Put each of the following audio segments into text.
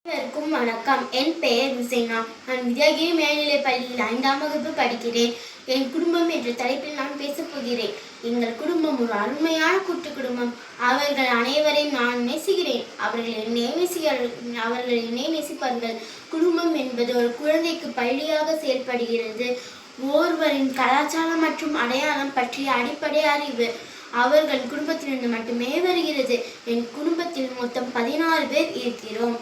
அனைவருக்கும் வணக்கம். என் பெயர் ஹுசைனா. நான் வித்யாகிரி மேல்நிலைப் பள்ளியில் 5ஆம் வகுப்பு படிக்கிறேன். என் குடும்பம் என்ற தலைப்பில் நான் பேசப் போகிறேன். எங்கள் குடும்பம் ஒரு அருமையான கூட்டு குடும்பம். அவர்கள் அனைவரையும் நான் நேசிக்கிறேன். அவர்கள் என்னை நேசிப்பார்கள். குடும்பம் என்பது ஒரு குழந்தைக்கு பள்ளியாக செயல்படுகிறது. ஒருவரின் கலாச்சாரம் மற்றும் அடையாளம் பற்றிய அடிப்படை அறிவு அவர்கள் குடும்பத்திலிருந்து மட்டுமே வருகிறது. என் குடும்பத்தில் மொத்தம் 16 பேர் இருக்கிறோம்.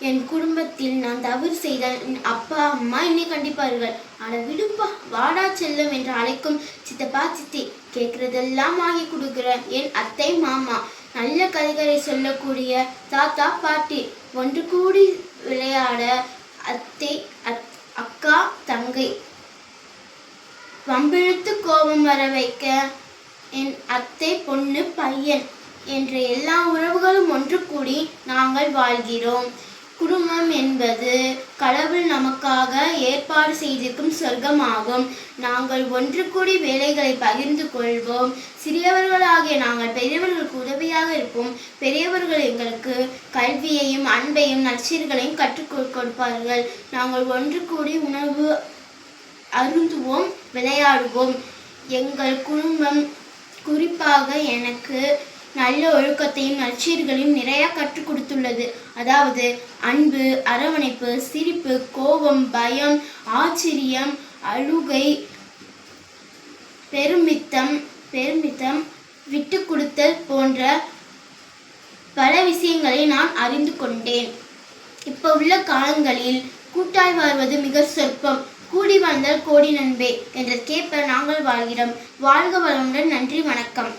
என் குடும்பத்தில் நான் தவறு செய்தால் என் அப்பா அம்மா என்னை கண்டிப்பார்கள். அட விடுப்பா, வாடா செல்லம் என்று அழைக்கும் சித்தப்பா சித்தி, கேட்கறதெல்லாம் வாங்கி கொடுக்குற என் அத்தை மாமா, நல்ல கதைகளை சொல்லக்கூடிய தாத்தா பாட்டி, ஒன்று கூடி விளையாட அத்தை அக்கா தங்கை, வம்பிழுத்து கோபம் வர வைக்க என் அத்தை பொண்ணு பையன் என்ற எல்லா உறவுகளும் ஒன்று கூடி நாங்கள் வாழ்கிறோம். குடும்பம் என்பது கடவுள் நமக்காக ஏற்பாடு செய்திருக்கும் சொர்க்கமாகும். நாங்கள் ஒன்று கூடி வேலைகளை பகிர்ந்து கொள்வோம். சிறியவர்களாகிய நாங்கள் பெரியவர்களுக்கு உதவியாக இருப்போம். பெரியவர்கள் எங்களுக்கு கல்வியையும் அன்பையும் நற்செய்திகளையும் கற்றுக் கொடுப்பார்கள். நாங்கள் ஒன்று கூடி உணவு அருந்துவோம், விளையாடுவோம். எங்கள் குடும்பம் குறிப்பாக எனக்கு நல்ல ஒழுக்கத்தையும் நற்செய்திகளையும் நிறைய கற்றுக் கொடுத்துள்ளது. அதாவது அன்பு, அரவணைப்பு, சிரிப்பு, கோபம், பயம், ஆச்சரியம், அழுகை, பெருமிதம், விட்டு கொடுத்தல் போன்ற பல விஷயங்களை நான் அறிந்து கொண்டேன். இப்போ உள்ள காலங்களில் கூட்டாய் வாழ்வது மிக சொற்பம். கூடி வாழ்ந்தால் கோடி நன்மை என்ற கேப்ப நாங்கள் வாழ்கிறோம். வாழ்க வளமுடன். நன்றி, வணக்கம்.